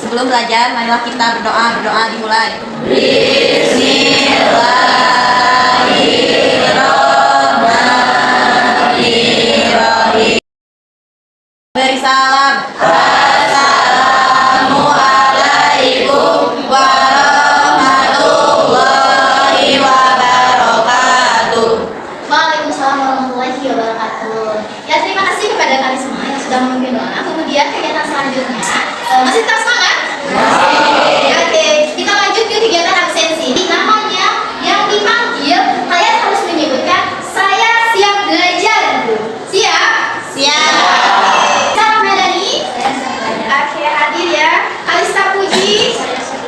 Sebelum belajar, marilah kita berdoa. Berdoa dimulai. Bismillahirrahmanirrahim. Beri salam. Assalamualaikum warahmatullahi wabarakatuh. Waalaikumsalam warahmatullahi wabarakatuh. Ya, terima kasih kepada kalian semua yang sudah memimpin doa. Kemudian kegiatan selanjutnya masih tetap semangat? Masih. Oke, kita lanjut ke kegiatan absensi. Namanya yang dipanggil, kalian harus menyebutkan saya siap belajar. Siap? Siap. Sarah Madani. Oke, hadir ya. Kalista Puji.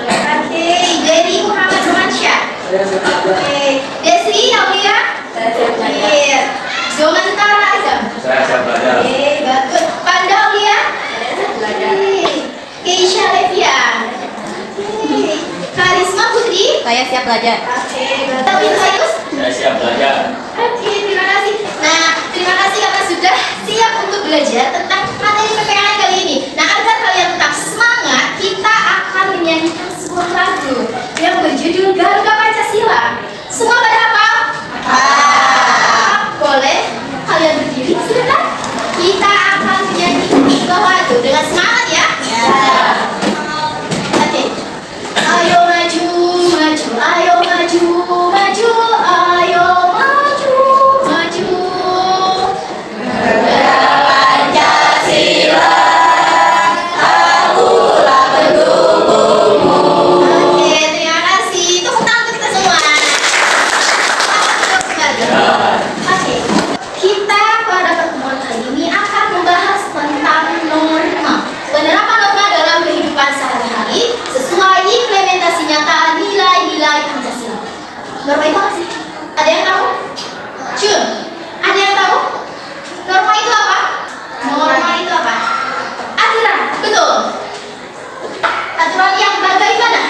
Oke, Jerry Muhammad Romansyah. Oke, Desri Aulia. Oke, Jomantara Azam. Saya siap belajar. Oke, bagus. Panda Aulia. Keisha Levian. Karisma Putri. Saya siap belajar. Oke, tapi Sayus. Saya siap belajar. Oke, terima kasih. Nah, terima kasih karena sudah siap untuk belajar tentang materi PPKN kali ini. Nah, agar kalian tetap semangat, kita akan menyanyikan sebuah lagu yang berjudul Garuda Pancasila. Semua pada hafal? Boleh kalian berdiri sebentar? Kita akan menyanyikan sebuah lagu dengan semangat ya. Oke. Ayo maju, maju, ayo maju, maju, ayo maju, maju. Pancasila, akulah pendukungmu. Oke, terima kasih. Tepuk tangan untuk kita semua. Oke, kita pada pertemuan kali ini akan membahas tentang norma. Penerapan norma dalam kehidupan sehari-hari sesuai implementasi nyata nilai-nilai Pancasila. Norma itu apa sih? Ada yang tahu? Cun, ada yang tahu? Norma itu apa? Norma itu apa? Aturan, betul. Aturan yang bagaimana?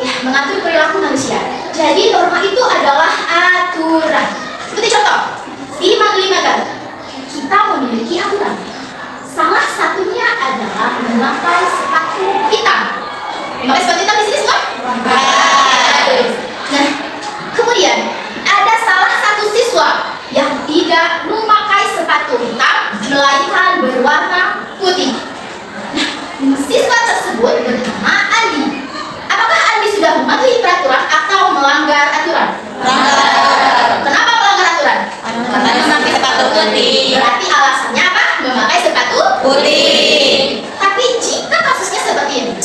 Ya, mengatur perilaku manusia. Jadi norma itu adalah aturan. Seperti contoh, di Magelang kan, kita memiliki aturan. Salah satunya adalah memakai sepatu hitam. Memakai sepatu hitam di sini semua? Nah, kemudian ada salah satu siswa yang tidak memakai sepatu hitam, melainkan berwarna putih. Nah, siswa tersebut bernama Andi. Apakah Andi sudah mematuhi peraturan atau melanggar aturan? Kenapa melanggar aturan? Karena memakai sepatu putih. Berarti alasannya apa? Memakai sepatu Putih. Tapi jika kasusnya seperti ini,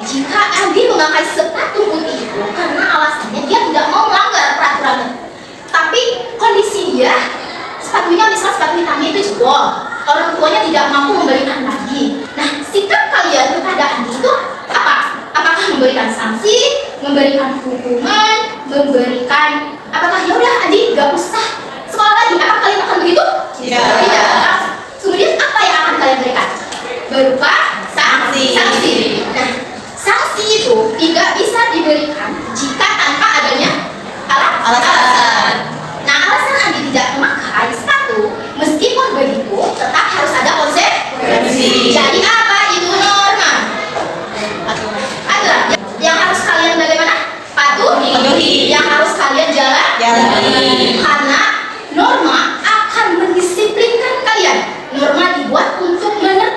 jika Andi memakai sepatu putih itu karena alasannya dia tidak mau melanggar peraturan, tapi kondisi dia sepatunya misal sepatu hitamnya itu jebol, orang tuanya tidak mampu memberikan lagi. Nah, sikap kalian kepada Andi itu apa? Apakah memberikan sanksi, memberikan hukuman, memberikan apakah ya udah Andi gak usah sekolah lagi? Apakah kalian akan begitu? Tidak. Kemudian apa yang akan kalian berikan? Berupa sanksi. Nah, sanksi itu tidak bisa diberikan jika tanpa adanya alasan. Nah, alasan Andi tidak memakai sepatu, meskipun begitu tetap harus ada konsekuensi. Jadi apa itu norma? Aturan yang harus kalian bagaimana? Patuhi. Yang harus kalian jalani. Karena norma akan mendisiplinkan kalian. Norma dibuat untuk menertibkan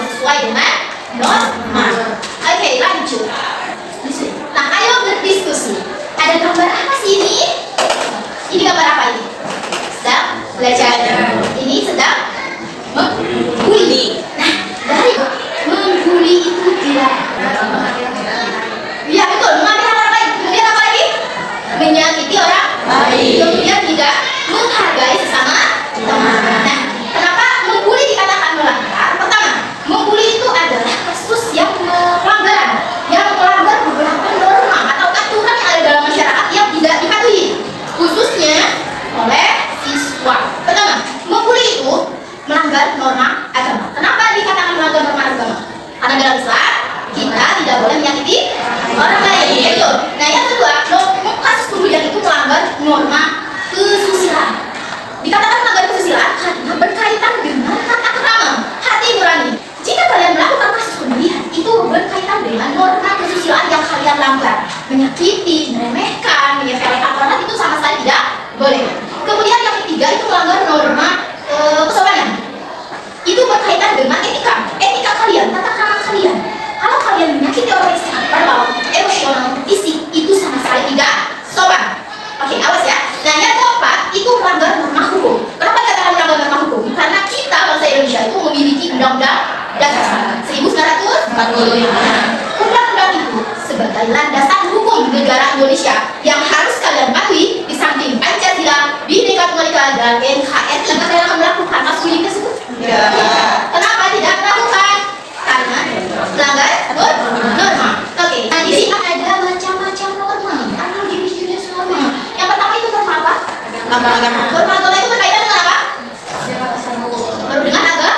sesuai dengan norma. Oke, lanjut. Nah, ayo berdiskusi. Ada gambar apa sih ini? Ini gambar apa ini? Sedang belajar. Ini sedang membuli. Nah, dari membuli itu tidak. Ya betul, mengambil hal lain. Kemudian apa lagi? Menyakiti orang lain. Kemudian tidak menghargai sesama teman. Nah, kenapa membuli dikatakan melanggar? Pertama, membuli itu adalah kasus yang melanggar beberapa norma atau aturan yang ada dalam masyarakat yang tidak dipatuhi, khususnya oleh siswa. Pertama, membuli itu melanggar norma agama. Kenapa dikatakan melanggar norma agama? Karena dalam Islam kita tidak boleh menyakiti orang lain. Betul. Nah, yang kedua, kasus pembulian itu melanggar norma kesusilaan. Dikatakan melanggar kesusilaan karena berkaitan dengan tata krama, hati nurani. Jika kalian melakukan kasus pembulian, itu berkaitan dengan norma kesusilaan yang kalian langgar. Menyakiti, meremehkan, menyepelekan orang itu sama sekali tidak boleh. Kemudian yang ketiga itu melanggar norma kesopanan. Itu berkaitan dengan etika kalian, tata krama kalian. Kalau kalian menyakiti orang yang sangat verbal, emosional, fisik, itu sama sekali tidak sopan. Oke, awas ya. Nah, yang keempat itu melanggar norma hukum. Kenapa dikatakan melanggar norma hukum? Karena kita bangsa Indonesia itu memiliki undang-undang dasar 1945. Undang-undang itu sebagai landasan hukum negara Indonesia yang harus kalian patuhi di samping Pancasila, Bhinneka Tunggal Ika dan NKRI. Kalian akan melakukan maskulin tersebut? Ya. Kenapa tidak melakukan? Karena melanggar norma. Oke. Nah, di sini ada macam-macam norma atau jenis-jenis norma. Yang pertama itu norma apa? Agama. Norma agama itu berkaitan dengan apa? Dengan agama.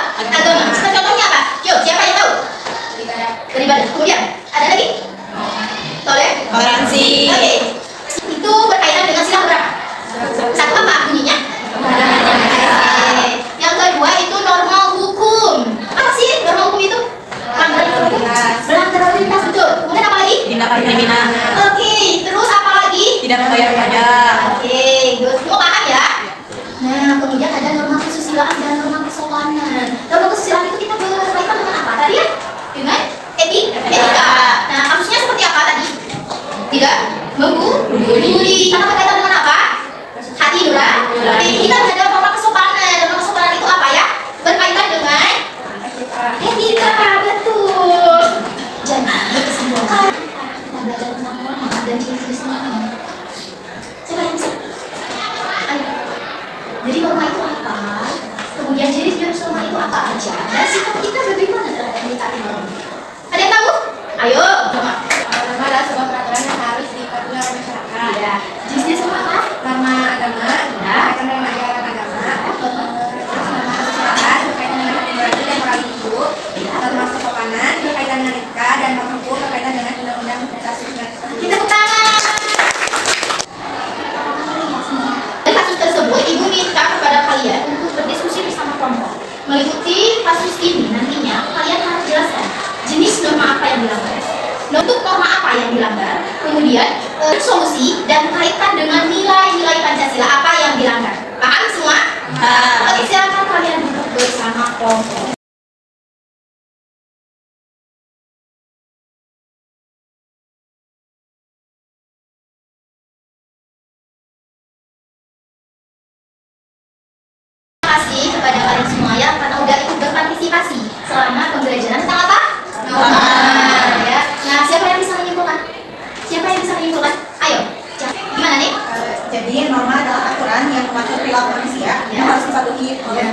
Contohnya apa? Yuk, siapa yang tahu? Beribadah. Kemudian ada lagi? Toleransi. Oke. Itu berkaitan dengan sila berapa? Satu apa bunyinya? Yang kedua itu norma hukum. Apa sih norma hukum itu? Melanggar lalu lintas, betul. Kemudian apa lagi? Tindakan kriminal. Oke, terus apa lagi? Tidak membayar pajak. Oke, good. Semua paham ya? Nah, kemudian ada norma kesusilaan dan norma kesopanan. Norma kesusilaan itu kita berkaitan dengan apa tadi ya? Dengan etika. Nah, kasusnya seperti apa tadi? Tidak membuli. Karena berkaitan dengan apa? Hati nurani. Kita ada norma kesopanan. Norma kesopanan itu apa ya? Berkaitan dengan etika, betul. Jadi kesimpulan kita belajar tentang norma dan ciri-ciri norma. Siapa yang bisa? Ayo. Jadi norma itu apa? Kemudian ciri-ciri norma itu apa aja? Dan sikap kita bagaimana terhadap menyikapi norma? Ada yang tahu? Ayo. Norma adalah sebuah peraturan yang harus dipatuhi oleh masyarakat. Ya. Jenis norma apa? Norma agama, Ya. berkaitan dengan ajaran agama. Norma kesusilaan berkaitan dengan hati nurani dan moral hidup. Norma kesopanan berkaitan dengan etika dan norma hukum berkaitan dengan undang-undang dasar. Kita tepuk tangan. Dari kasus tersebut, Ibu minta kepada kalian untuk berdiskusi bersama kelompok. Mengikuti kasus ini nantinya, kalian harus jelaskan jenis norma apa yang dilanggar, untuk norma apa yang dilanggar, kemudian solusi dan kaitan dengan nilai-nilai Pancasila apa yang dilanggar. Paham semua? Oke, silakan kalian duduk bersama kelompok. Terima kasih kepada kalian semua yang karena udah ikut berpartisipasi selama pembelajaran tentang apa? Norma. Ya. Nah, siapa yang bisa menyimpulkan? Siapa yang bisa menyimpulkan? Ayo. Gimana nih? Jadi norma adalah aturan yang mengatur perilaku manusia yang harus dipatuhi oleh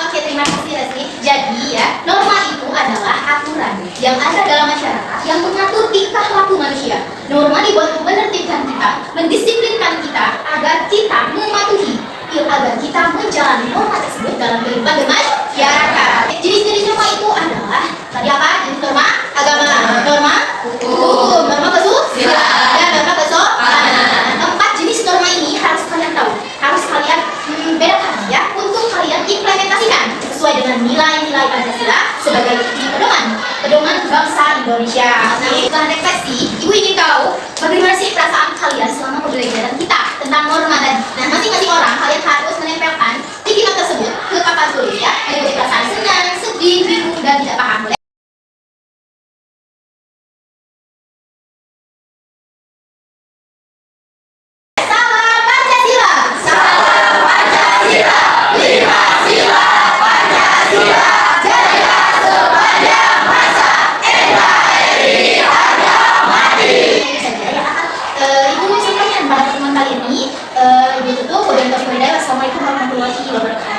Oke, terima kasih Leslie. Jadi ya, norma itu adalah aturan yang ada dalam masyarakat yang mengatur tingkah laku manusia. Norma dibuat untuk menertibkan kita, mendisiplinkan kita agar kita mematuhi, agar kita menjalani norma tersebut dalam kehidupan bermasyarakat. Jenis-jenis norma itu adalah tadi apa? Jenis norma agama, norma hukum, norma kesusilaan, dan norma kesopanan. Empat jenis norma ini harus kalian tahu, harus kalian bedakan ya, untuk kalian implementasikan sesuai dengan nilai-nilai Pancasila sebagai pedoman bangsa Indonesia. Nah, setelah refleksi, Ibu ingin tahu bagaimana sih perasaan kalian selama pembelajaran kita tentang norma tadi. Nah, masing-masing orang kalian harus menempelkan di kitab tersebut ke papan tulis ya. mengikuti perasaan senang, sedih, bingung, dan tidak paham. Boleh? Salam Pancasila. Salam Pancasila. Lima sila Pancasila. Jaya sepanjang masa. NKRI harga mati. Ibu mau sampaikan pada teman kali ini. Ibu tutup. Wassalamualaikum warahmatullahi wabarakatuh.